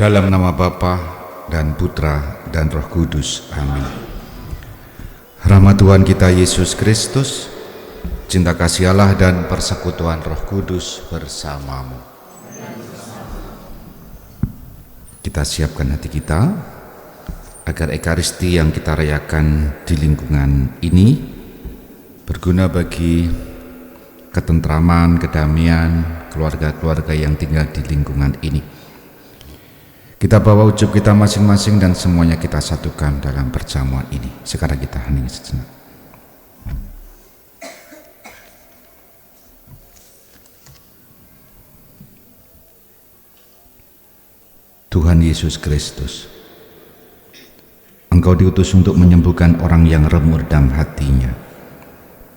Dalam nama Bapa dan Putra dan Roh Kudus. Amin. Rahmat Tuhan kita Yesus Kristus, cinta kasih Allah dan persekutuan Roh Kudus bersamamu. Kita siapkan hati kita agar Ekaristi yang kita rayakan di lingkungan ini berguna bagi ketentraman, kedamaian keluarga-keluarga yang tinggal di lingkungan ini. Kita bawa ucup kita masing-masing dan semuanya kita satukan dalam perjamuan ini. Sekarang kita hening sejenak. Tuhan Yesus Kristus, Engkau diutus untuk menyembuhkan orang yang remur dalam hatinya.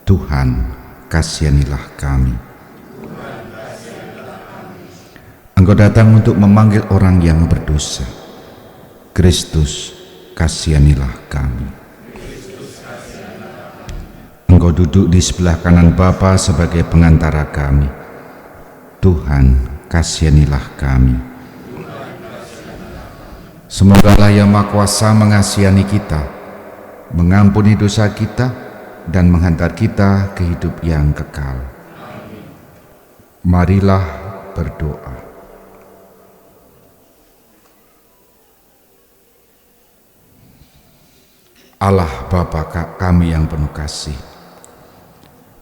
Tuhan, kasihanilah kami. Engkau datang untuk memanggil orang yang berdosa. Kristus, kasihanilah kami. Engkau duduk di sebelah kanan Bapa sebagai pengantara kami. Tuhan, kasihanilah kami. Semoga Yang Maha Kuasa mengasihani kita, mengampuni dosa kita, dan menghantar kita ke hidup yang kekal. Marilah berdoa. Allah Bapa kami yang penuh kasih,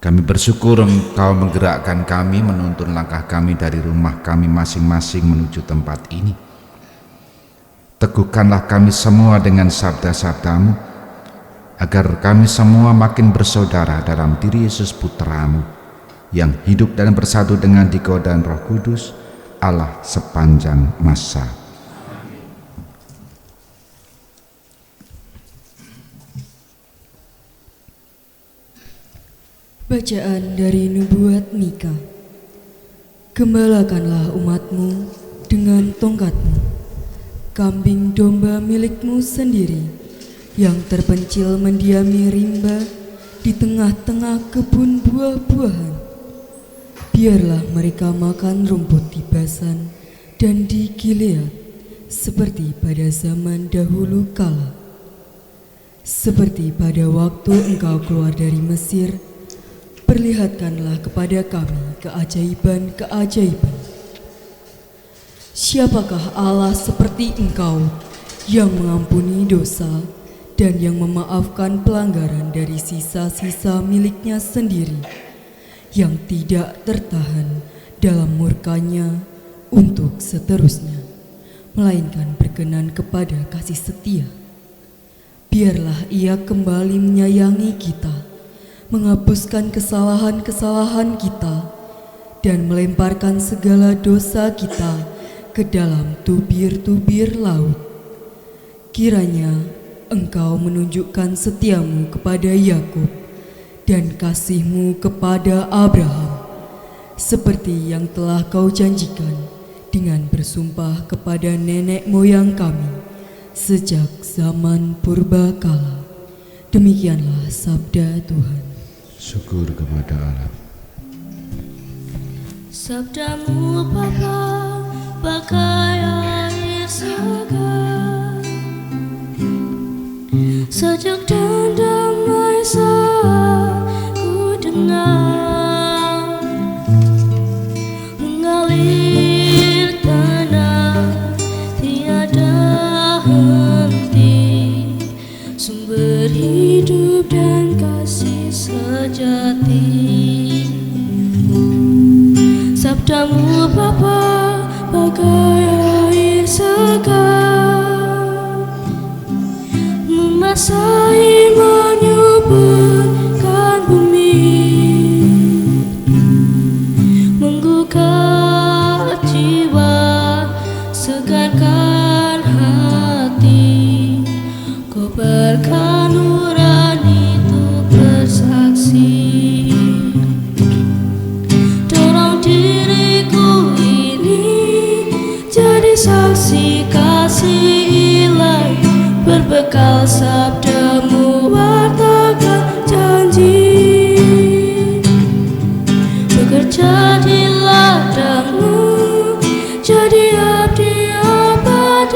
kami bersyukur Engkau menggerakkan kami menuntun langkah kami dari rumah kami masing-masing menuju tempat ini. Teguhkanlah kami semua dengan sabda-sabda-Mu, agar kami semua makin bersaudara dalam diri Yesus Putra-Mu, yang hidup dan bersatu dengan Dikau dan Roh Kudus, Allah sepanjang masa. Bacaan dari Nubuat Mika. Gembalakanlah umat-Mu dengan tongkat-Mu, kambing domba milik-Mu sendiri, yang terpencil mendiami rimba di tengah-tengah kebun buah-buahan. Biarlah mereka makan rumput di Basan dan di Gilead, seperti pada zaman dahulu kala. Seperti pada waktu Engkau keluar dari Mesir, perlihatkanlah kepada kami keajaiban-keajaiban. Siapakah Allah seperti Engkau, yang mengampuni dosa dan yang memaafkan pelanggaran dari sisa-sisa miliknya sendiri, yang tidak tertahan dalam murkanya untuk seterusnya, melainkan berkenan kepada kasih setia. Biarlah Ia kembali menyayangi kita, menghapuskan kesalahan-kesalahan kita, dan melemparkan segala dosa kita ke dalam tubir-tubir laut. Kiranya Engkau menunjukkan setia-Mu kepada Yakub dan kasih-Mu kepada Abraham, seperti yang telah Kau janjikan dengan bersumpah kepada nenek moyang kami sejak zaman purbakala. Demikianlah sabda Tuhan. Syukur kepada Allah. Sabda-Mu Bapa bagai air segar, sejuk dan damai saat ku dengar, mengalir tenang tiada henti, sumber hidup dan kasih sejati. Sabda-Mu Bapa bagai air segar, membasahi menyuburkan bumi, menggugah jiwa, segarkan hati. Kau berkan nurani untuk bersaksi. Dorong diriku ini jadi saksi kasih Ilahi, berbekal sabda-Mu wartakan janji, bekerja di ladang-Mu, jadi abdi abadi.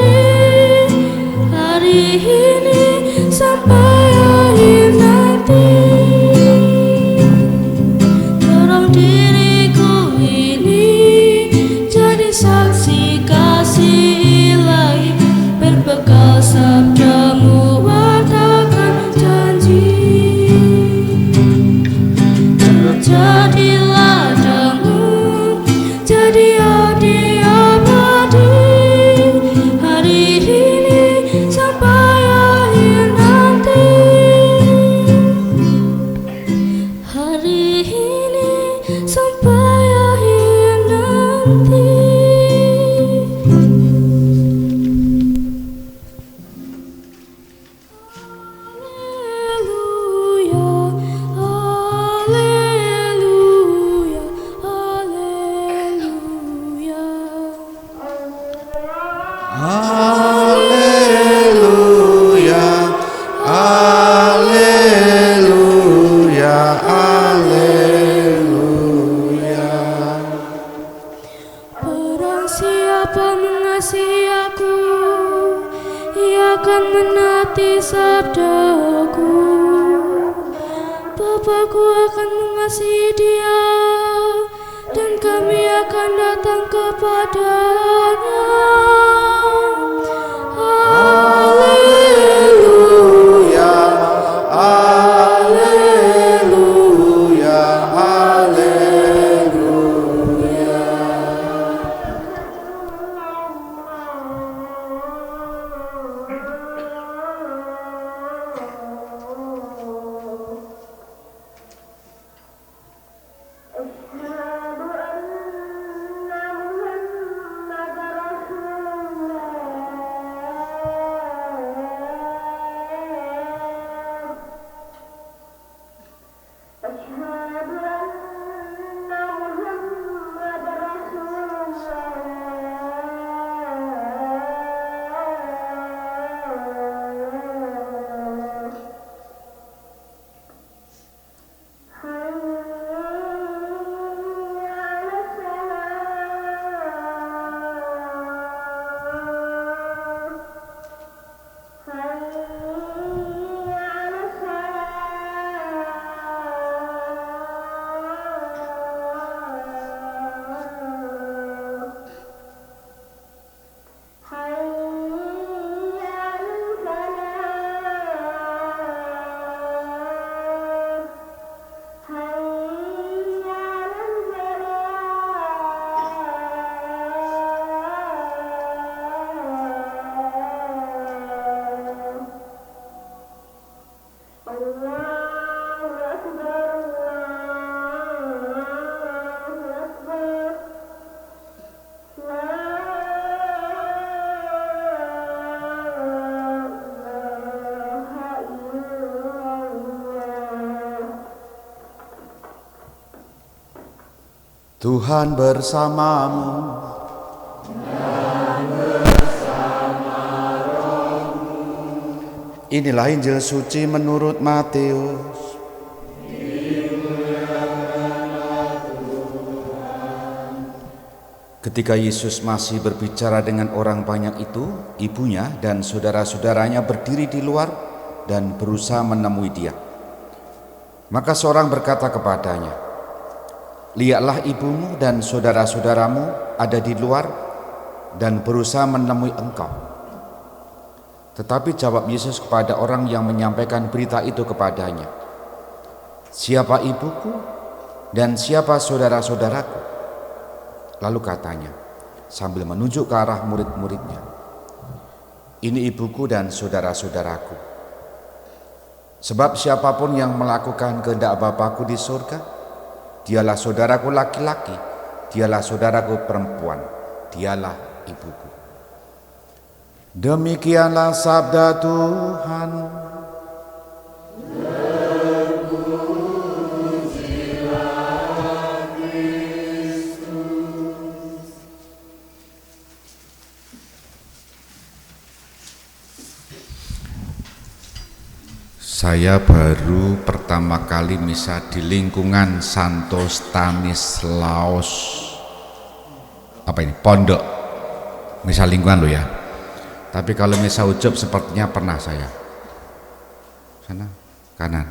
diriku ini jadi saksi kasih ilahi, berbekal sabdamu wartakan janji. Jadilah damu, jadi adi abadi, hari ini sampai akhir nanti. Hari ini sampai akhir nanti. Haleluya, haleluya, haleluya. Haleluya, haleluya. Barang siapa mengasihi aku, ia akan menaati sabdaku. Bapakku akan mengasihi dia, dan kami akan datang kepadanya. Haleluya, haleluya, haleluya. Tuhan bersamamu. Inilah Injil suci menurut Matius. Ketika Yesus masih berbicara dengan orang banyak itu, ibunya dan saudara-saudaranya berdiri di luar dan berusaha menemui dia. Maka seorang berkata kepadanya, "Lihatlah ibumu dan saudara-saudaramu ada di luar dan berusaha menemui engkau." Tetapi jawab Yesus kepada orang yang menyampaikan berita itu kepadanya, "Siapa ibuku dan siapa saudara-saudaraku?" Lalu katanya sambil menunjuk ke arah murid-muridnya, "Ini ibuku dan saudara-saudaraku. Sebab siapapun yang melakukan kehendak Bapakku di surga, dialah saudaraku laki-laki, dialah saudaraku perempuan, dialah ibuku." Demikianlah sabda Tuhan. Saya baru pertama kali misa di lingkungan Santo Stanislaus, Pondok, misa lingkungan lo ya. Tapi kalau misa ujub sepertinya pernah saya. Sana kanan,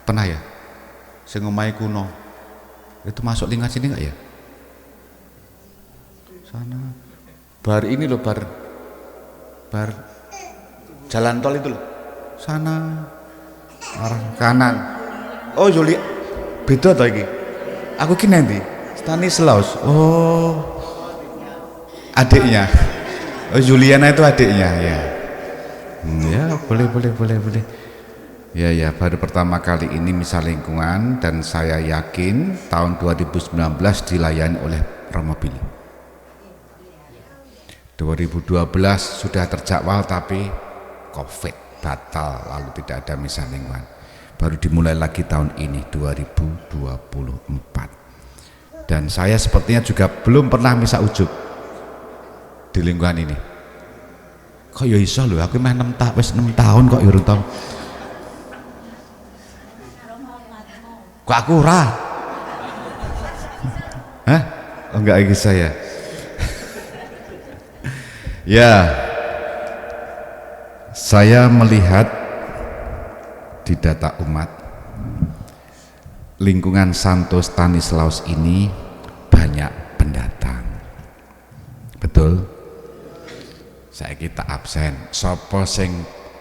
pernah ya. Sing omahe kuno, Itu masuk lingkungan sini enggak ya? Sana. Bar ini loh, bar jalan tol itu loh. Sana. Arah kanan. Oh, Julia. Beda toh iki. Aku ki nanti Stanislaus. Oh. Adiknya. Oh, Juliana itu adiknya ya. Ya, boleh. Ya, baru pertama kali ini misa lingkungan dan saya yakin tahun 2019 dilayani oleh Romo Billy. 2012 sudah terjadwal tapi Covid batal, lalu tidak ada misa lingkungan. Baru dimulai lagi tahun ini 2024. Dan saya sepertinya juga belum pernah misa ujub di lingkungan ini. Kok ya iso lho, aku meh 6 tahun kok ya urung tau. Kok aku ora? Hah? Oh enggak lagi saya. Ya, saya melihat di data umat lingkungan Santo Stanislaus ini banyak pendatang. Betul? Saya kita absen. Sopo sing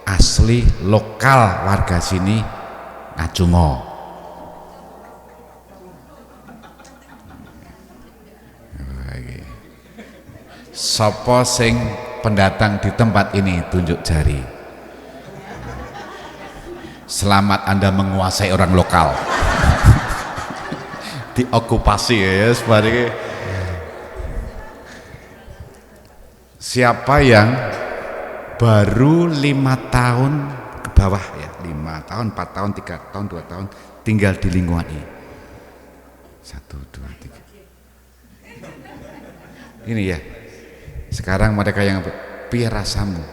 asli lokal warga sini ngacungo. Sopo sing pendatang di tempat ini tunjuk jari. Selamat Anda menguasai orang lokal. Diokupasi ya sebagai. Siapa yang baru 5 tahun ke bawah ya, 5 tahun, 4 tahun, 3 tahun, 2 tahun tinggal di lingkungan ini. 1, 2, 3. Ini ya. Sekarang mereka yang piye rasamu?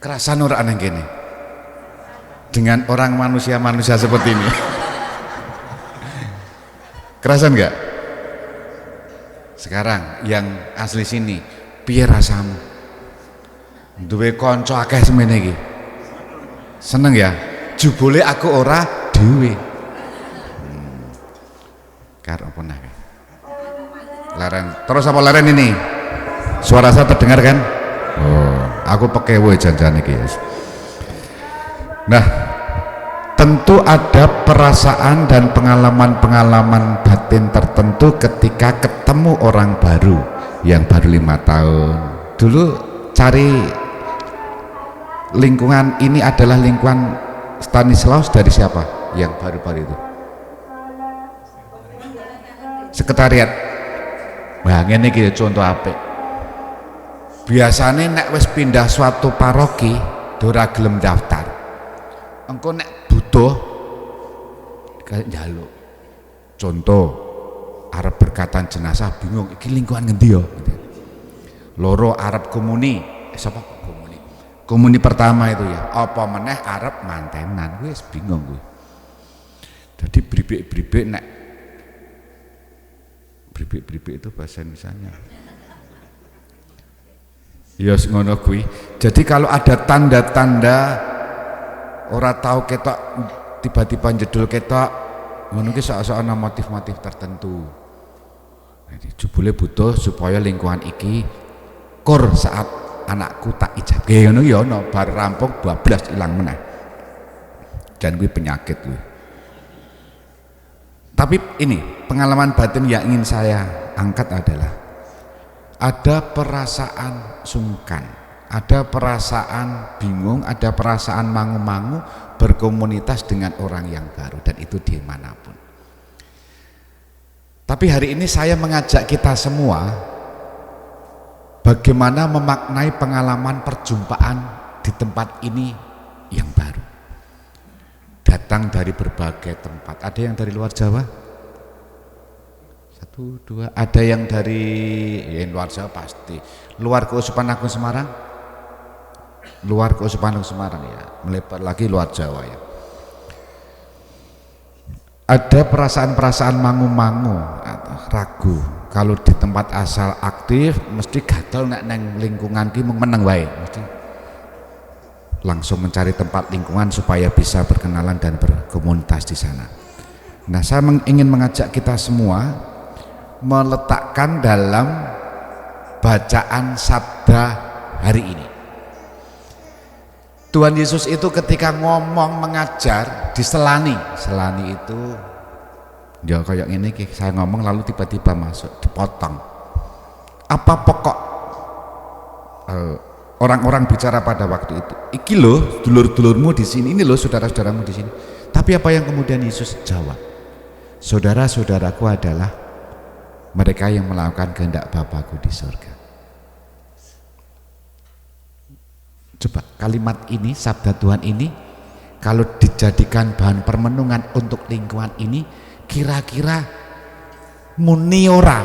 Kerasan ora nang kene. Dengan orang manusia seperti ini. Kerasan enggak? Sekarang yang asli sini, piye rasamu? Duwe kanca akeh semene iki. Seneng ya? Jebule aku ora dhewe. Karo apa nah? Leren. Terus apa leren ini? Suara saya terdengar kan? Oh, aku pekewe jangan iki. Nah, tentu ada perasaan dan pengalaman-pengalaman batin tertentu ketika ketemu orang baru yang baru 5 tahun. Dulu cari lingkungan ini adalah lingkungan Stanislaus dari siapa? Yang baru-baru itu? Sekretariat. Nah, ngene iki contoh apik. Biasane nek wis pindah suatu paroki, ora gelem daftar. Engko nek butuh kayak njaluk. Contoh arep berkatan jenazah bingung iki lingkungan ngendi ya? Loro arep komuni, sapa komuni? Komuni pertama itu ya. Apa meneh arep mantenan, wis bingung kuwi. Jadi bribik-bribik nek bribik itu bahasa Indonesianya. Ya ngono kuwi. Jadi kalau ada tanda-tanda ora tahu ketok tiba-tiba jedul ketok ngono ki sok-sok ana motif-motif tertentu. Jadi jebule butuh supaya lingkungan iki kur saat anakku tak ijabke ngono ya ana bar rampung bablas ilang meneh. Dan kuwi penyakit kuwi. Tapi ini pengalaman batin yang ingin saya angkat adalah ada perasaan sungkan, ada perasaan bingung, ada perasaan mangu-mangu berkomunitas dengan orang yang baru, dan itu dimanapun. Tapi hari ini saya mengajak kita semua bagaimana memaknai pengalaman perjumpaan di tempat ini yang baru. Datang dari berbagai tempat. Ada yang dari luar Jawa? 1, 2. Ada yang dari luar Jawa pasti. Luar Keuskupan Agung Semarang? Luar Keuskupan Agung Semarang ya. Melebar lagi luar Jawa ya. Ada perasaan-perasaan mangu-mangu atau ragu. Kalau di tempat asal aktif mesti gatel nek neng lingkungan ki mung meneng wae. Mesti langsung mencari tempat lingkungan supaya bisa berkenalan dan berkomunitas di sana. Nah, saya ingin mengajak kita semua meletakkan dalam bacaan sabda hari ini. Tuhan Yesus itu ketika ngomong mengajar diselani. Selani itu ya kayak ini, saya ngomong lalu tiba-tiba masuk dipotong. Apa pokok orang-orang bicara pada waktu itu? Iki loh dulur-dulurmu di sini, ini loh saudara-saudaramu di sini. Tapi apa yang kemudian Yesus jawab? Saudara-saudaraku adalah mereka yang melakukan kehendak Bapakku di surga. Coba kalimat ini, sabda Tuhan ini, kalau dijadikan bahan permenungan untuk lingkungan ini, kira-kira muni ora?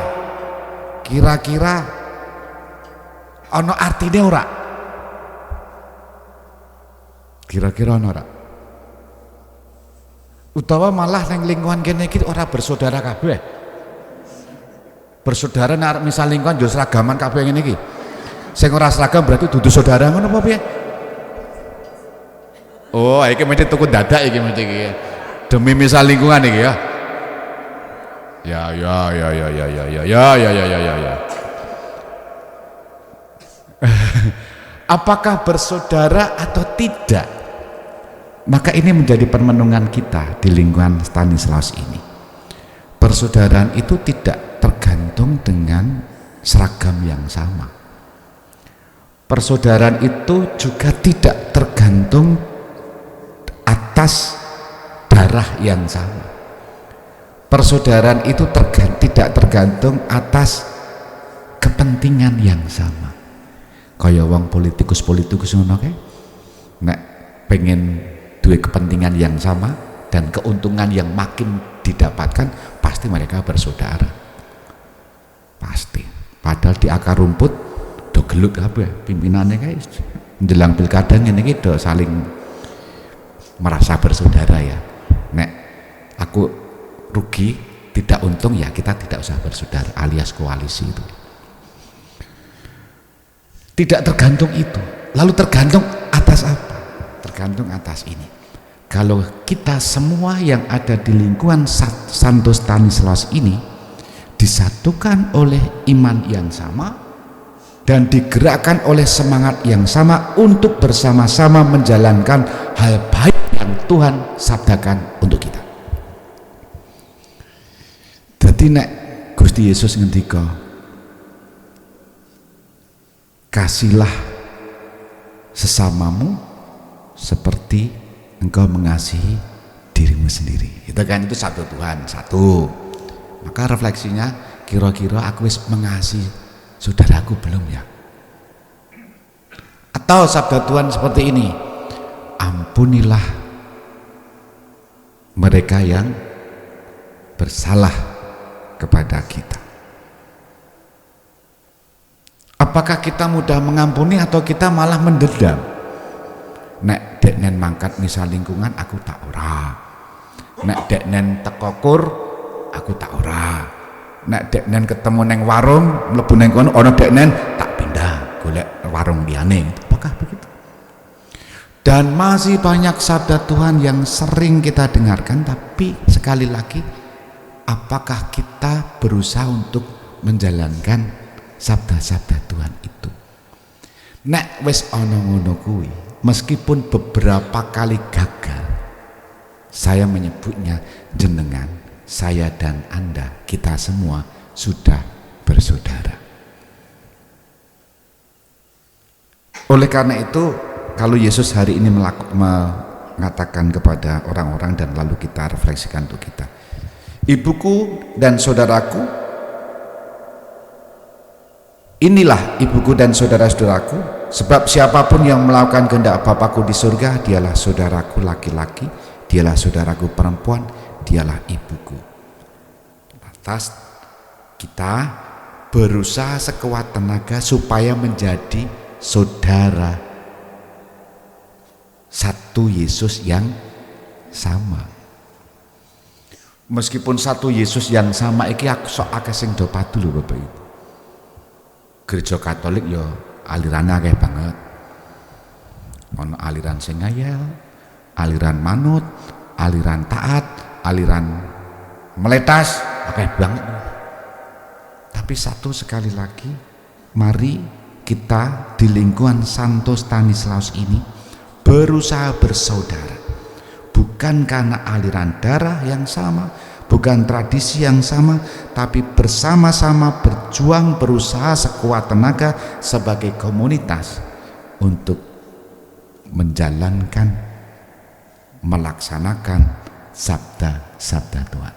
Kira-kira ono artine ora? Kira-kira ono ora? Utawa malah nang lingkungan kene iki ora bersaudara kabeh. Bersaudara nek misal lingkungan yo seragaman kabeh ngene iki. Sing ora seragam berarti dudu saudara ngono apa piye? Oh, iki mesti tuku dadak iki mesti iki. Demi misal lingkungan iki ya. Ya. Apakah bersaudara atau tidak? Maka ini menjadi permenungan kita di lingkungan Stanislaus ini. Persaudaraan itu tidak tergantung dengan seragam yang sama. Persaudaraan itu juga tidak tergantung atas darah yang sama. Persaudaraan itu tidak tergantung atas kepentingan yang sama. Kaya wong politikus ngono kae, nek pengen duwe kepentingan yang sama dan keuntungan yang makin didapatkan, pasti mereka bersaudara. Pasti. Padahal di akar rumput do geluk apa pimpinannya guys. Menjelang pilkada ngene iki do saling merasa bersaudara ya. Nek aku rugi, tidak untung ya kita tidak usah bersaudara, alias koalisi itu. Tidak tergantung itu. Lalu tergantung atas apa? Tergantung atas ini. Kalau kita semua yang ada di lingkungan Santo Stanislaus ini disatukan oleh iman yang sama dan digerakkan oleh semangat yang sama untuk bersama-sama menjalankan hal baik yang Tuhan sabdakan untuk kita. Jadi nek Gusti Yesus ngendika, kasihlah sesamamu seperti engkau mengasihi dirimu sendiri. Itu kan, itu satu Tuhan, satu. Maka refleksinya, kira-kira aku wis mengasihi saudaraku belum ya? Atau sabda Tuhan seperti ini, ampunilah mereka yang bersalah kepada kita. Apakah kita mudah mengampuni atau kita malah mendendam? Nek deknen mangkat misal lingkungan aku tak ora. Nek deknen tekokur aku tak ora. Nek deknen ketemu neng warung mlebu neng kono ana deknen tak pindah golek warung liyane. Apakah begitu? Dan masih banyak sabda Tuhan yang sering kita dengarkan, tapi sekali lagi apakah kita berusaha untuk menjalankan sabda-sabda Tuhan itu? Nek wis ana ngono kuwi, meskipun beberapa kali gagal, saya menyebutnya jenengan, saya dan Anda, kita semua sudah bersaudara. Oleh karena itu, kalau Yesus hari ini mengatakan kepada orang-orang dan lalu kita refleksikan untuk kita, ibuku dan saudaraku, inilah ibuku dan saudara-saudaraku, sebab siapapun yang melakukan kehendak Bapakku di surga, dialah saudaraku laki-laki, dialah saudaraku perempuan, dialah ibuku. Lantas kita berusaha sekuat tenaga supaya menjadi saudara satu Yesus yang sama. Meskipun satu Yesus yang sama iki aku sok akeh sing do padu lho Bapak Ibu. Gereja Katolik ya alirannya akeh banget. Ono aliran sing ngayal, aliran manut, aliran taat, aliran meletas akeh banget. Tapi satu sekali lagi, mari kita di lingkungan Santo Stanislaus ini berusaha bersaudara, bukan karena aliran darah yang sama, bukan tradisi yang sama, tapi bersama-sama berjuang, berusaha sekuat tenaga sebagai komunitas untuk menjalankan, melaksanakan sabda-sabda Tuhan.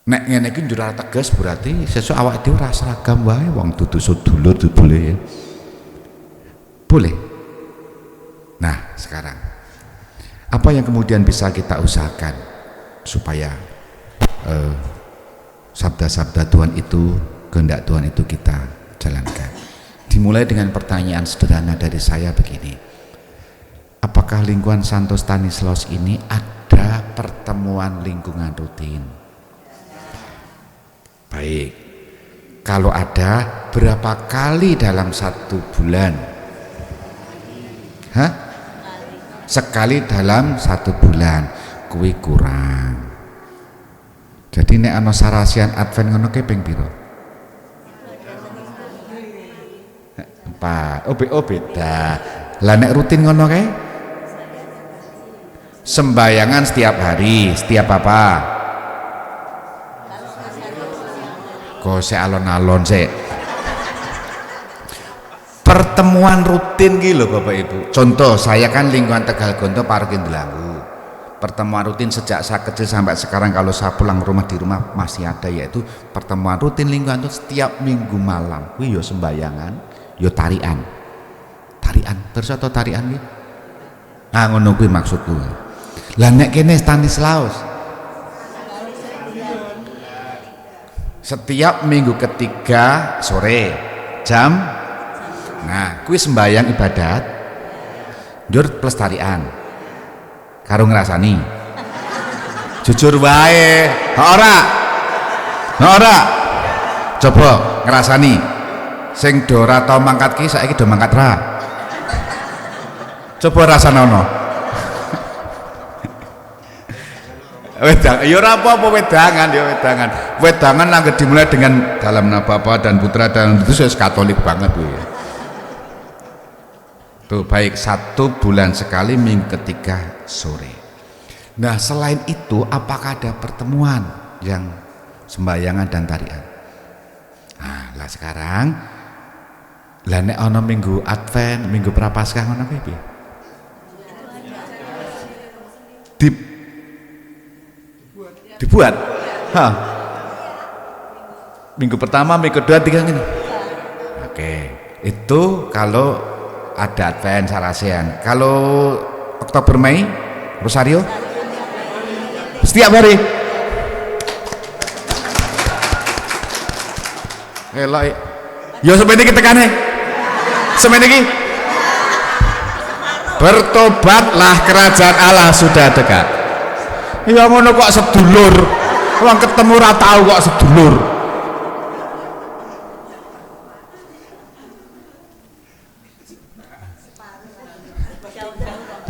Nek ngene iki njur tegas berarti sesuk awak dhewe ora seragam wae wong dudu sedulur boleh ya. Boleh. Nah, sekarang apa yang kemudian bisa kita usahakan supaya sabda-sabda Tuhan itu, kehendak Tuhan itu kita jalankan? Dimulai dengan pertanyaan sederhana dari saya begini. Apakah lingkungan Santo Stanislaus ini ada pertemuan lingkungan rutin? Baik, kalau ada, berapa kali dalam 1 bulan? Hah? Sekali dalam 1 bulan, kuwi kurang. Jadi nek ana sarasian Advent ngono ki ping pira? 4. Oh beda. Lah nek rutin ngono kae? Sembayangan setiap hari, setiap apa? Kok saya alon-alon sih. Pertemuan rutin gitu Bapak Ibu. Contoh, saya kan lingkungan Tegal Gonto Paroki Delanggu. Pertemuan rutin sejak saya kecil sampai sekarang, kalau saya pulang rumah di rumah masih ada, yaitu pertemuan rutin lingkungan itu setiap minggu malam. Wih yo sembayangan, yo tarian. Tarian, terus atau tarian gitu. Nah ngono kuwi maksudku. Lah nek kene Stanislaus setiap minggu ketiga sore jam, nah kuwi sembahyang ibadat njur plus tarian karo ngrasani. Jujur wae, ora coba ngrasani sing do ora tau mangkat ki saiki do mangkat ra, coba rasanono. Wedang, ya ora apa-apa wedangan, ya wedangan. Wedangan langgar dimulai dengan dalam nama Bapa dan Putra dan itu saya Katolik banget tuh ya. Tuh baik 1 bulan sekali minggu ketiga sore. Nah selain itu apakah ada pertemuan yang sembayangan dan tarian? Nah lah sekarang lah nek ana minggu Advent, minggu Prapaskah ngono kuwi piye? Dibuat. Minggu pertama, minggu kedua, tiga ini. Oke, itu kalau ada Advent Sarasian. Kalau Oktober Mei Rosario setiap hari. Elok. Yo sampai ini kita kane. Sampai ini. Bertobatlah, kerajaan Allah sudah dekat. Ya ngono kok sedulur, wong ketemu ora tau kok sedulur.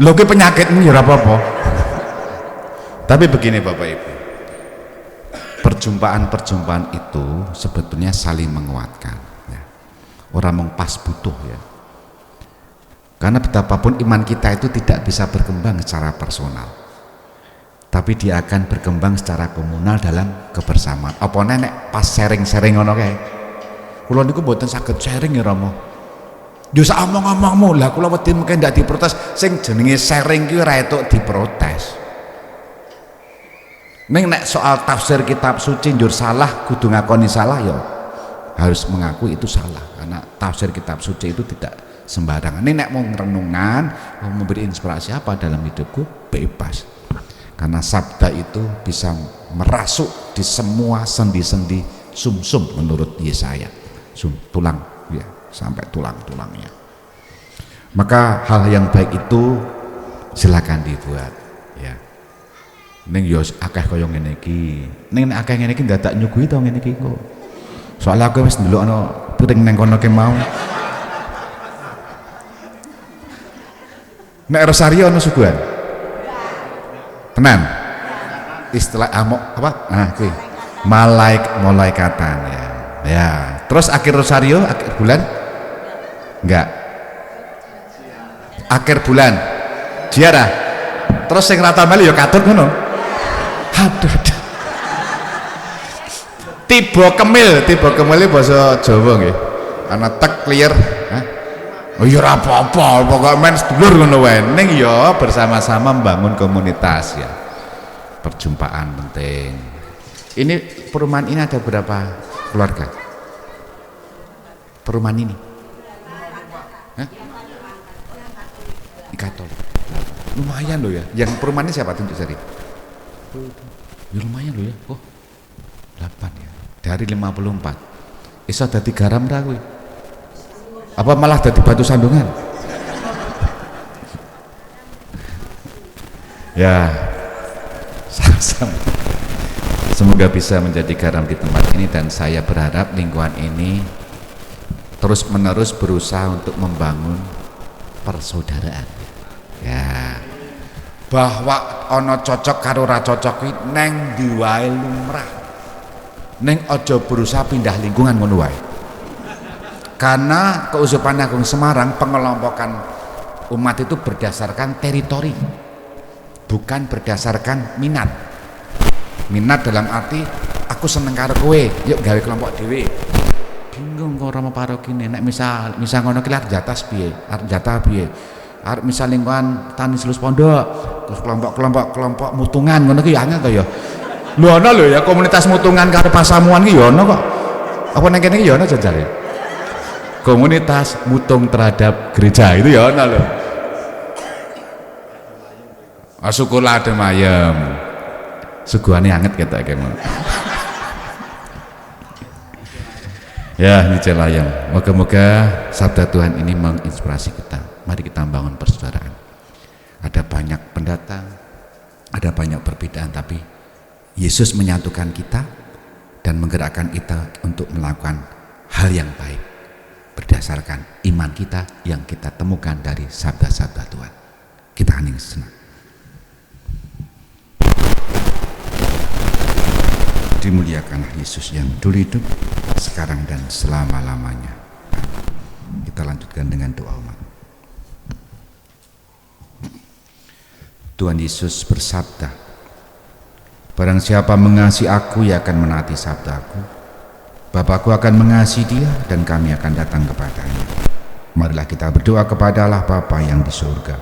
Lho ki penyakit ini ora apa-apa. Tapi begini Bapak Ibu, perjumpaan-perjumpaan itu sebetulnya saling menguatkan ya. Orang mengpas butuh ya. Karena betapapun iman kita itu tidak bisa berkembang secara personal, tapi dia akan berkembang secara komunal dalam kebersamaan. Apa nenek pas sharing-sharing ngono kae. Kula niku mboten saged sharing ya Romo. Yo sak omong-omongmu lah kula wedi mungkin ndak diprotes. Sing jenenge sharing ki ora etuk diprotes. Ning nek soal tafsir kitab suci njur salah kudu ngakoni salah ya harus mengaku itu salah, karena tafsir kitab suci itu tidak sembarangan. Ning nek mau renungan, mau memberi inspirasi apa dalam hidupku bebas. Karena sabda itu bisa merasuk di semua sendi-sendi sumsum menurut Yesaya, tulang ya, sampai tulang-tulangnya. Maka hal yang baik itu silakan dibuat ya. Ning yo akeh kaya ngene iki. Ning nek akeh ngene iki dadak nyuguhi to ngene iki kok. Soale aku wis ndelok ana piring nang kono ke mau. Nek Rosario ana suguhan. Tenan. istilah apa? Kuwi. Malaikatan ya. Ya. Terus akhir rosario, akhir bulan? Enggak. Akhir bulan. Ziarah. Terus sing rata melu ya katut ngono. Aduh. Tiba kemil basa Jawa nggih. Ana tek clear. Oh ya ora apa-apa, pokoke men sedulur ngono wae. Ning ya bersama-sama membangun komunitas ya. Perjumpaan penting. Ini perumahan ini ada berapa keluarga? Perumahan ini? Hah? Katolik. Lumayan loh ya. Yang perumahan ini siapa tunjuk tadi? Ya lumayan loh ya. Oh, 8 ya. Dari 54. Iso dadi garam ra kuwi? Apa malah dadi batu sandungan? Ya, sama-sama. Semoga bisa menjadi garam di tempat ini, dan saya berharap lingkungan ini terus menerus berusaha untuk membangun persaudaraan. Ya, bahwa ono cocok karo ra cocok kuwi neng diwae lumrah. Neng ojo berusaha pindah lingkungan ngono wae. Karena Keuskupan Agung Semarang pengelompokan umat itu berdasarkan teritori, bukan berdasarkan minat. Minat dalam arti aku seneng karo kowe, yuk gawe kelompok dhewe. Bingung kok Rama paroki nek misal ngono ki arep jatah piye? Arep jatah piye? Arep misal lingkungan tani selus pondok, terus kelompok mutungan ngono ki ya angel to ya. Lho ana lho ya komunitas mutungan karo pasamuan ki ya ana kok. Apa nang kene ki ya ana jajare. Komunitas mutung terhadap gereja itu ya ana lho. Syukurlah adem ayem. Suguhane anget ketok iki. Ya, nyicil ayam. Moga-moga sabda Tuhan ini menginspirasi kita. Mari kita bangun persaudaraan. Ada banyak pendatang, ada banyak perbedaan, tapi Yesus menyatukan kita dan menggerakkan kita untuk melakukan hal yang baik berdasarkan iman kita yang kita temukan dari sabda-sabda Tuhan. Kita hening sejenak. Dimuliakanlah Yesus yang dulu hidup, sekarang dan selama-lamanya. Kita lanjutkan dengan doa umat. Tuhan Yesus bersabda, barang siapa mengasihi aku, ia akan menaati sabdaku. Bapakku akan mengasihi dia, dan kami akan datang kepadanya. Marilah kita berdoa kepada Allah Bapa yang di surga.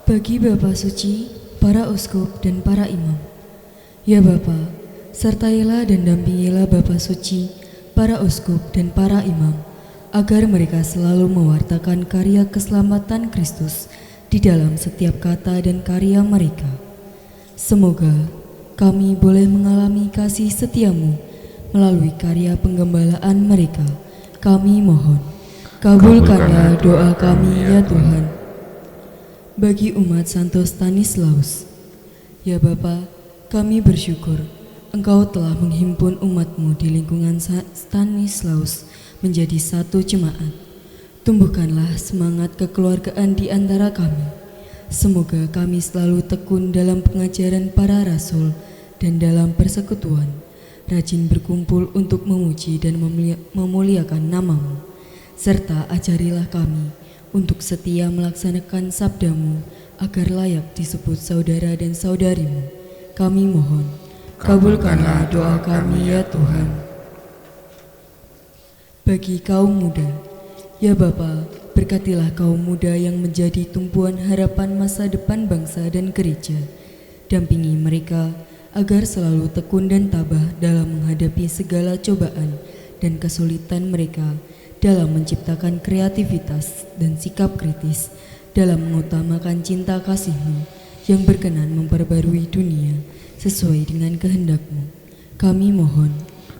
Bagi Bapa Suci, para uskup dan para imam, ya Bapa, sertailah dan dampingilah Bapa Suci, para uskup dan para imam, agar mereka selalu mewartakan karya keselamatan Kristus di dalam setiap kata dan karya mereka. Semoga kami boleh mengalami kasih setiamu melalui karya penggembalaan mereka. Kami mohon, kabulkanlah doa kami ya Tuhan. Bagi umat Santo Stanislaus, ya Bapa, kami bersyukur Engkau telah menghimpun umat-Mu di lingkungan Stanislaus menjadi satu jemaat. Tumbuhkanlah semangat kekeluargaan di antara kami. Semoga kami selalu tekun dalam pengajaran para rasul dan dalam persekutuan, rajin berkumpul untuk memuji dan memuliakan nama-Mu, serta ajarilah kami untuk setia melaksanakan sabda-Mu agar layak disebut saudara dan saudari-Mu. Kami mohon, kabulkanlah doa kami ya Tuhan. Bagi kaum muda, ya Bapa, berkatilah kaum muda yang menjadi tumpuan harapan masa depan bangsa dan gereja. Dampingi mereka agar selalu tekun dan tabah dalam menghadapi segala cobaan dan kesulitan mereka dalam menciptakan kreativitas dan sikap kritis dalam mengutamakan cinta kasih-Mu yang berkenan memperbarui dunia sesuai dengan kehendak-Mu. Kami mohon,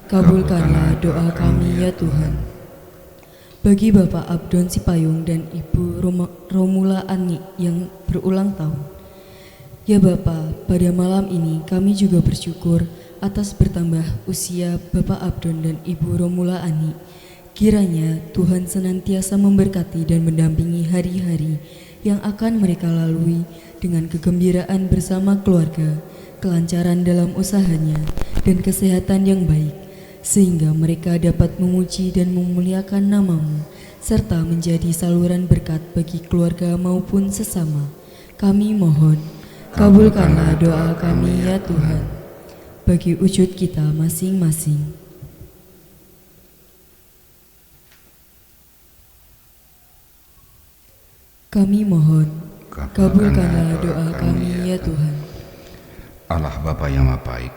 kabulkanlah doa kami ya Tuhan. Bagi Bapak Abdon Sipayung dan Ibu Romula Ani yang berulang tahun, ya Bapa, pada malam ini kami juga bersyukur atas bertambah usia Bapak Abdon dan Ibu Romula Ani. Kiranya Tuhan senantiasa memberkati dan mendampingi hari-hari yang akan mereka lalui dengan kegembiraan bersama keluarga, kelancaran dalam usahanya, dan kesehatan yang baik, sehingga mereka dapat memuji dan memuliakan nama-Mu, serta menjadi saluran berkat bagi keluarga maupun sesama. Kami mohon, kabulkanlah doa kami ya Tuhan, bagi wujud kita masing-masing. Kami mohon, kabulkanlah doa kami ya Tuhan. Allah Bapa yang Maha Baik,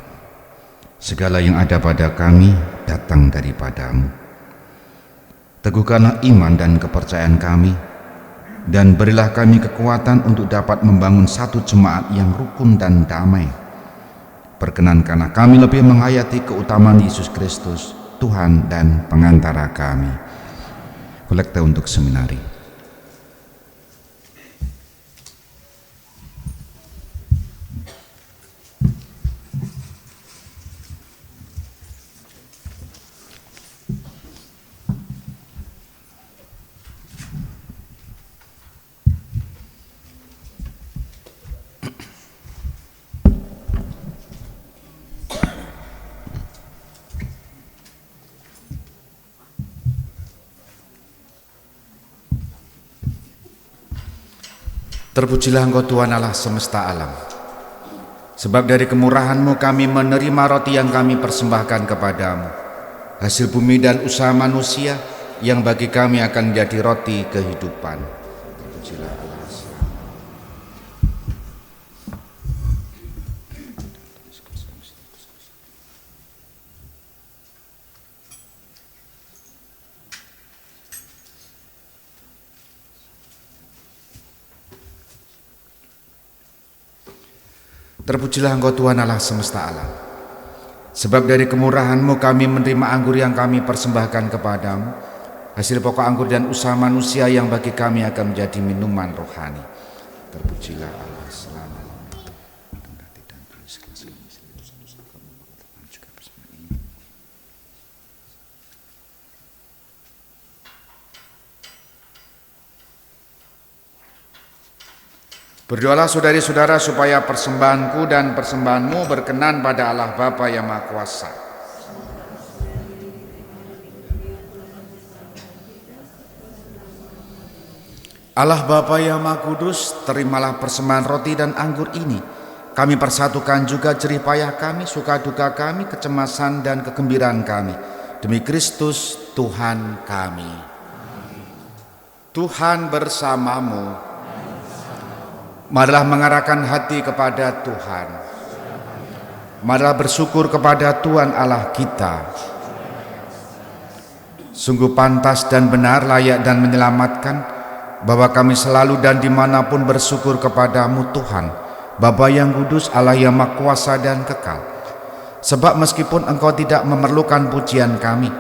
segala yang ada pada kami datang daripada-Mu. Teguhkanlah iman dan kepercayaan kami, dan berilah kami kekuatan untuk dapat membangun satu jemaat yang rukun dan damai. Perkenankanlah kami lebih menghayati keutamaan Yesus Kristus, Tuhan dan pengantara kami. Kolekte untuk seminari. Terpujilah Engkau Tuhan Allah semesta alam. Sebab dari kemurahan-Mu kami menerima roti yang kami persembahkan kepadamu, hasil bumi dan usaha manusia yang bagi kami akan menjadi roti kehidupan. Terpujilah Allah. Terpujilah Engkau Tuhan Allah semesta alam. Sebab dari kemurahan-Mu kami menerima anggur yang kami persembahkan kepadamu, hasil pokok anggur dan usaha manusia yang bagi kami akan menjadi minuman rohani. Terpujilah Allah selama. Berdoalah saudari-saudara supaya persembahanku dan persembahanmu berkenan pada Allah Bapa yang Maha Kuasa. Allah Bapa yang Maha Kudus, terimalah persembahan roti dan anggur ini. Kami persatukan juga jerih payah kami, suka duka kami, kecemasan dan kegembiraan kami. Demi Kristus Tuhan kami. Tuhan bersamamu. Marilah mengarahkan hati kepada Tuhan. Marilah bersyukur kepada Tuhan Allah kita. Sungguh pantas dan benar, layak dan menyelamatkan, bahwa kami selalu dan dimanapun bersyukur kepadamu Tuhan, Bapa yang kudus, Allah yang Maha Kuasa dan kekal. Sebab meskipun Engkau tidak memerlukan pujian kami,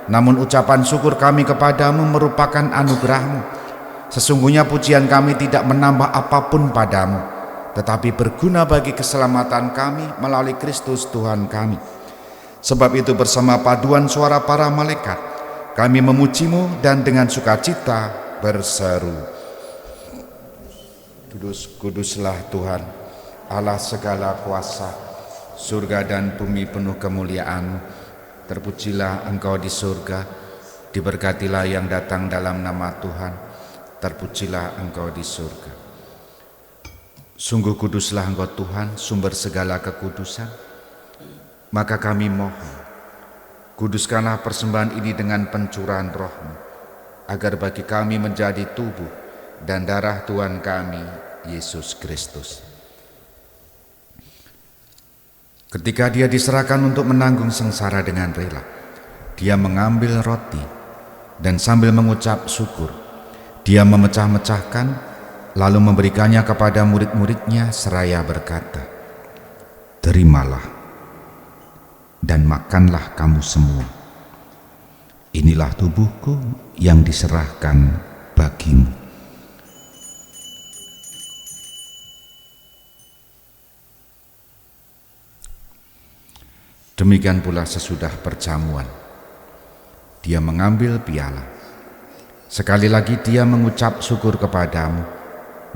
namun ucapan syukur kami kepadamu merupakan anugerah-Mu. Sesungguhnya pujian kami tidak menambah apapun padamu, tetapi berguna bagi keselamatan kami melalui Kristus Tuhan kami. Sebab itu bersama paduan suara para malaikat, kami memuji-Mu dan dengan sukacita berseru, Kudus, kuduslah Tuhan, Allah segala kuasa, surga dan bumi penuh kemuliaan. Terpujilah Engkau di surga, diberkatilah yang datang dalam nama Tuhan. Terpujilah Engkau di surga. Sungguh kuduslah Engkau Tuhan, sumber segala kekudusan. Maka kami mohon, kuduskanlah persembahan ini dengan pencurahan Roh-Mu, agar bagi kami menjadi tubuh dan darah Tuhan kami, Yesus Kristus. Ketika Dia diserahkan untuk menanggung sengsara dengan rela, Dia mengambil roti dan sambil mengucap syukur, Dia memecah-mecahkan, lalu memberikannya kepada murid-muridnya seraya berkata, Terimalah dan makanlah kamu semua. Inilah tubuhku yang diserahkan bagimu. Demikian pula sesudah perjamuan, Dia mengambil piala. Sekali lagi Dia mengucap syukur kepadamu,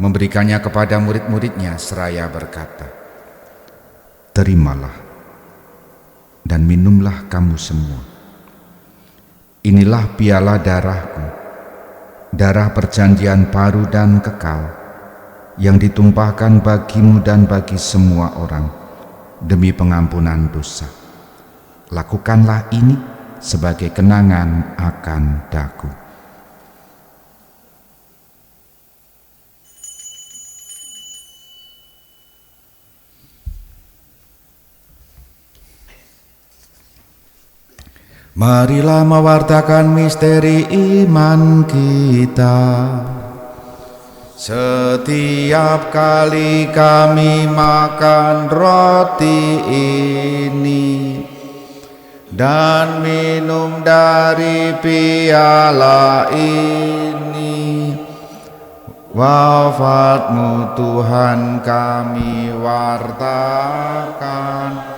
memberikannya kepada murid-muridnya seraya berkata, terimalah dan minumlah kamu semua. Inilah piala darahku, darah perjanjian baru dan kekal, yang ditumpahkan bagimu dan bagi semua orang demi pengampunan dosa. Lakukanlah ini sebagai kenangan akan daku. Marilah mewartakan misteri iman kita. Setiap kali kami makan roti ini dan minum dari piala ini, wafat-Mu Tuhan kami wartakan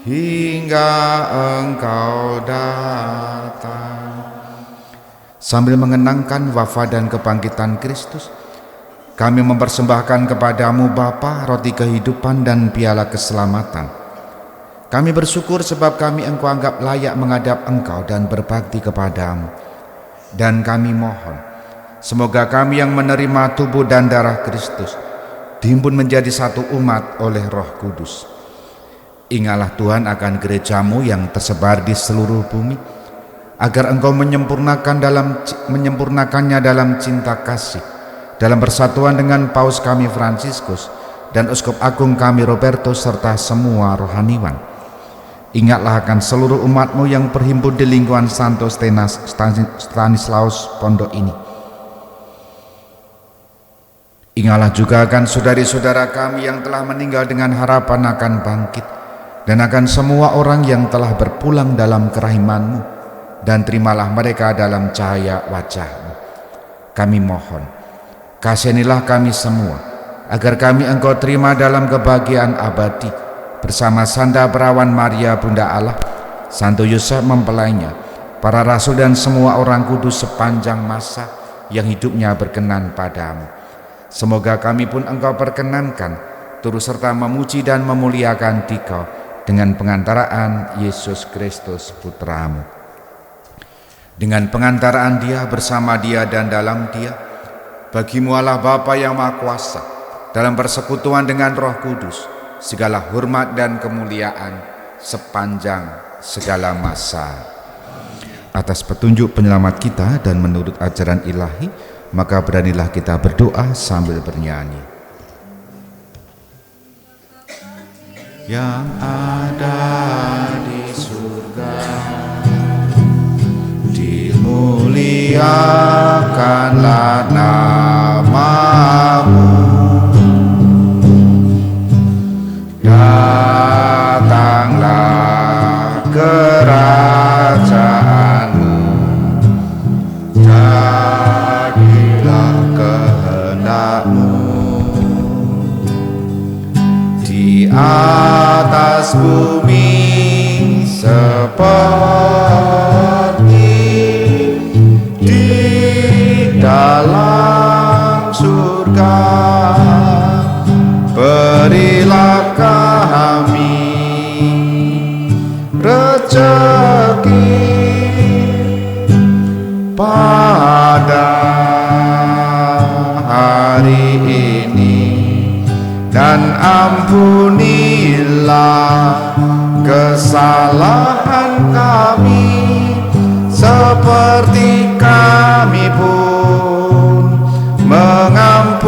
hingga Engkau datang. Sambil mengenangkan wafat dan kebangkitan Kristus, kami mempersembahkan kepadamu Bapa roti kehidupan dan piala keselamatan. Kami bersyukur sebab kami Engkau anggap layak menghadap Engkau dan berbakti kepadamu. Dan kami mohon, semoga kami yang menerima tubuh dan darah Kristus dihimpun menjadi satu umat oleh Roh Kudus. Ingatlah Tuhan akan gerejamu yang tersebar di seluruh bumi, agar Engkau menyempurnakannya dalam cinta kasih, dalam persatuan dengan Paus kami Fransiskus dan Uskup Agung kami Roberto serta semua rohaniwan. Ingatlah akan seluruh umat-Mu yang berhimpun di lingkungan Santo Stanislaus Pondok ini. Ingatlah juga akan saudari-saudara kami yang telah meninggal dengan harapan akan bangkit, dan akan semua orang yang telah berpulang dalam kerahiman-Mu, dan terimalah mereka dalam cahaya wajah-Mu. Kami mohon, kasihanilah kami semua, agar kami Engkau terima dalam kebahagiaan abadi, bersama Santa Perawan Maria Bunda Allah, Santo Yosef mempelainya, para rasul dan semua orang kudus sepanjang masa yang hidupnya berkenan padamu. Semoga kami pun Engkau perkenankan turut serta memuji dan memuliakan Dikau dengan pengantaraan Yesus Kristus Putra-Mu. Dengan pengantaraan Dia, bersama Dia dan dalam Dia, bagi-Mu Allah Bapa yang Maha Kuasa, dalam persekutuan dengan Roh Kudus, segala hormat dan kemuliaan sepanjang segala masa. Atas petunjuk penyelamat kita dan menurut ajaran ilahi, maka beranilah kita berdoa sambil bernyanyi. Yang ada di surga, dimuliakanlah nama-Mu, datanglah kerajaan-Mu, jadilah kehendak-Mu di atas bumi seperti di dalam surga. Berilah kami rezeki pada hari ini, dan ampunilah kesalahan kami seperti kami pun mengampuni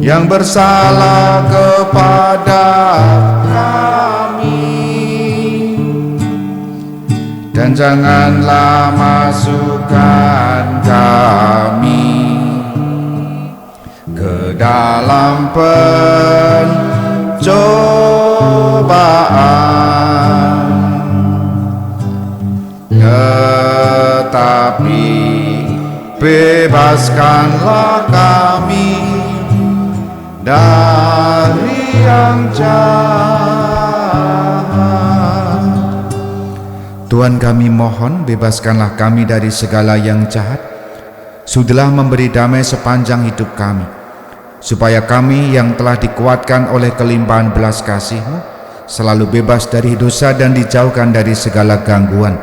yang bersalah kepada kami, dan janganlah masukkan kami ke dalam pencobaan, tetapi bebaskanlah kami dari yang jahat. Tuhan kami mohon, bebaskanlah kami dari segala yang jahat. Sudahlah memberi damai sepanjang hidup kami, supaya kami yang telah dikuatkan oleh kelimpahan belas kasih-Mu selalu bebas dari dosa dan dijauhkan dari segala gangguan,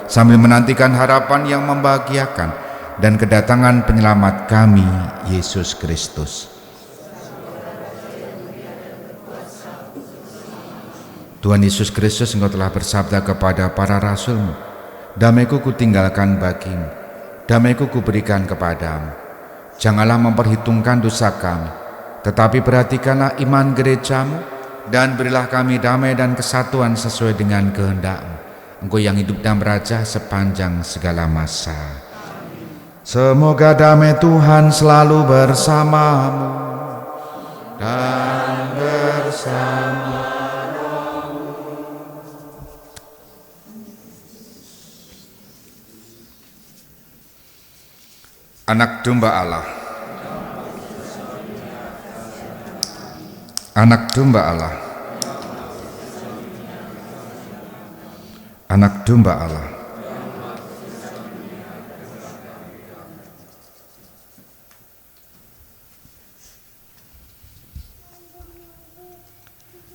sambil menantikan harapan yang membahagiakan dan kedatangan penyelamat kami, Yesus Kristus. Tuhan Yesus Kristus, Engkau telah bersabda kepada para rasul-Mu, damai-Ku kutinggalkan bagimu, damai-Ku kuberikan kepadamu. Janganlah memperhitungkan dosa kami, tetapi perhatikanlah iman gereja-Mu, dan berilah kami damai dan kesatuan sesuai dengan kehendak-Mu. Engkau yang hidup dan berajah sepanjang segala masa. Semoga damai Tuhan selalu bersamamu dan bersama Anak domba Allah. Anak domba Allah. Anak domba Allah.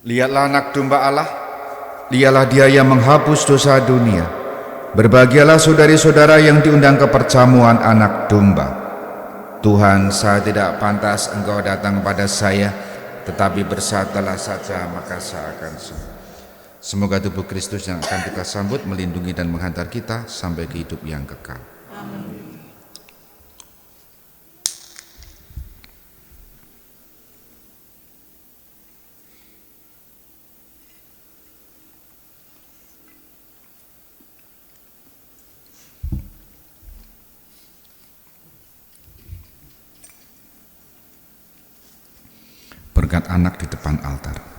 Lihatlah anak domba Allah, dialah Dia yang menghapus dosa dunia. Berbahagialah saudari-saudara yang diundang ke perjamuan anak domba. Tuhan, saya tidak pantas Engkau datang kepada saya, tetapi bersabdalah saja maka saya akan sembuh. Semoga tubuh Kristus yang akan kita sambut melindungi dan menghantar kita sampai ke hidup yang kekal. Amin. Berkat anak di depan altar.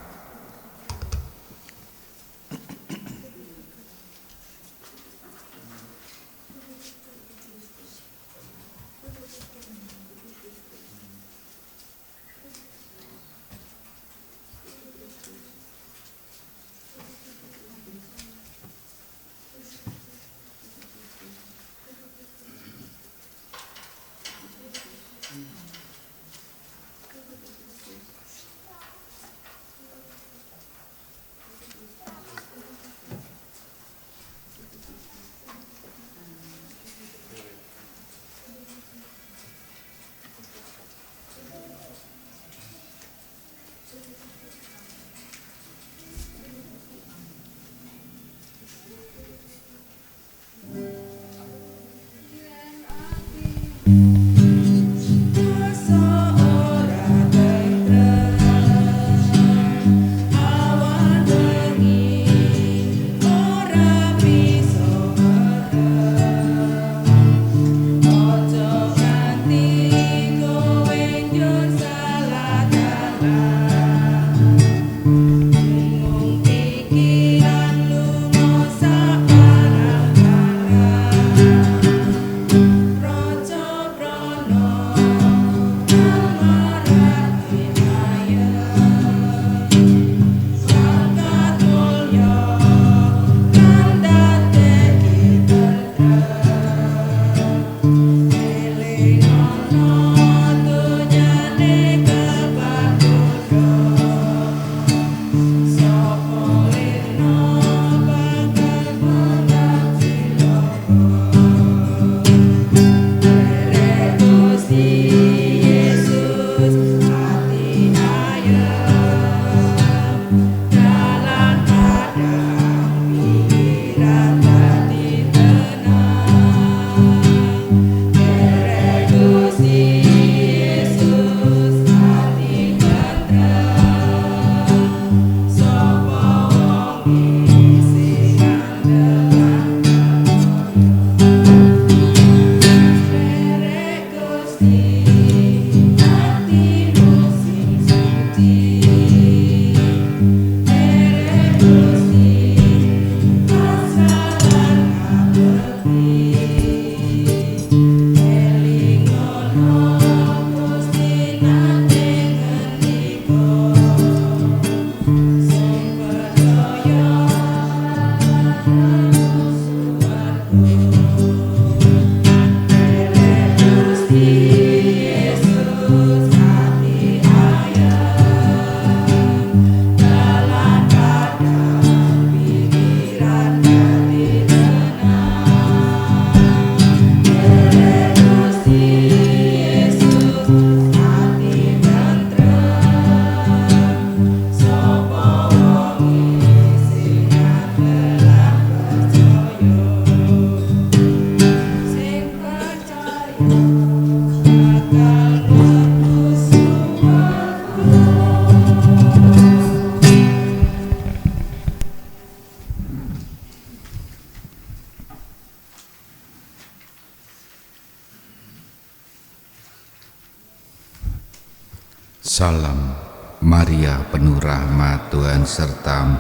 Salam Maria, penuh rahmat, Tuhan sertamu.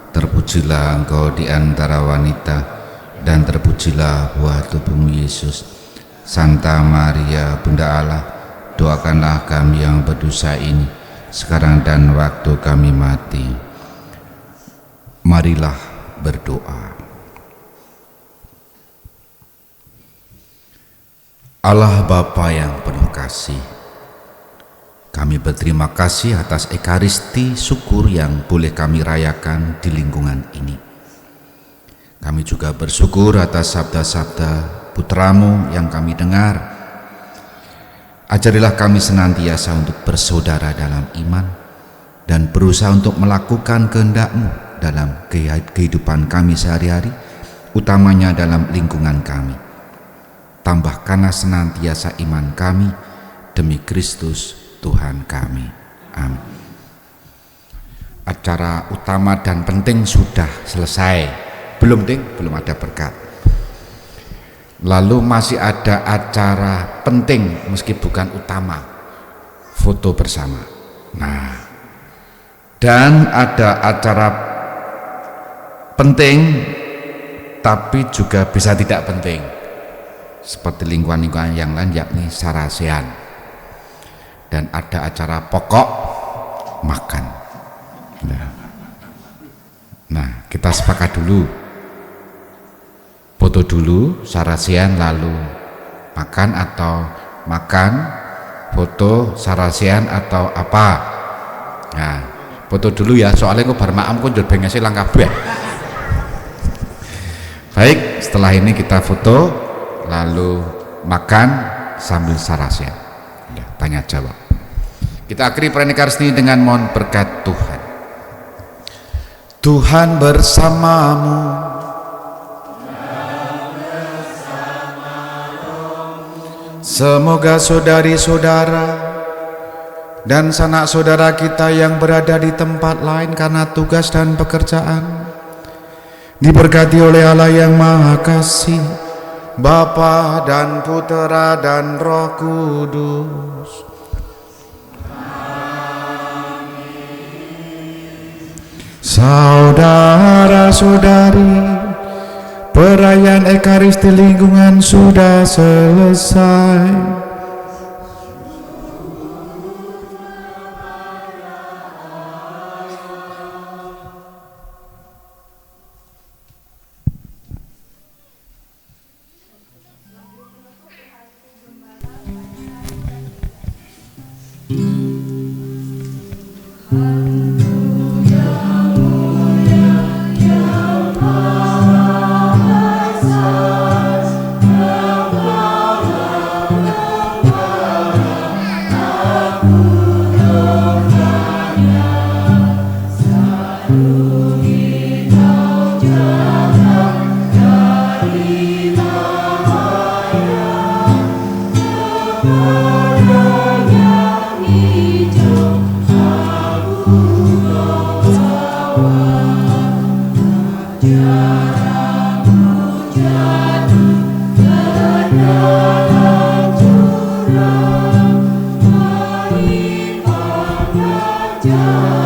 Terpujilah engkau di antara wanita, dan terpujilah buah tubuhmu Yesus. Santa Maria, Bunda Allah, doakanlah kami yang berdosa ini, sekarang dan waktu kami mati. Marilah berdoa. Allah Bapa yang penuh kasih, kami berterima kasih atas Ekaristi syukur yang boleh kami rayakan di lingkungan ini. Kami juga bersyukur atas sabda-sabda Putramu yang kami dengar. Ajarilah kami senantiasa untuk bersaudara dalam iman dan berusaha untuk melakukan kehendak-Mu dalam kehidupan kami sehari-hari, utamanya dalam lingkungan kami. Tambahkanlah senantiasa iman kami demi Kristus Tuhan kami. Amin. Acara utama dan penting sudah selesai. Belum ding, belum ada berkat. Lalu masih ada acara penting meski bukan utama, foto bersama. Nah, dan ada acara penting tapi juga bisa tidak penting, seperti lingkungan-lingkungan yang lain, yakni sarasean. Dan ada acara pokok, makan. Nah, kita sepakat dulu, foto dulu, sarasean, lalu makan, atau makan, foto, sarasean, atau apa. Nah, foto dulu ya, soalnya kok bar maam kok njur bengese lang kabeh. Baik, setelah ini kita foto, lalu makan sambil sarasean. Ya, tanya jawab. Kita akhiri perayaan Ekaristi dengan mohon berkat Tuhan. Tuhan bersamamu. Semoga saudari-saudara dan sanak saudara kita yang berada di tempat lain karena tugas dan pekerjaan diberkati oleh Allah yang Maha Kasih, Bapa dan Putera dan Roh Kudus. Saudara-saudari, perayaan Ekaristi lingkungan sudah selesai. Jaya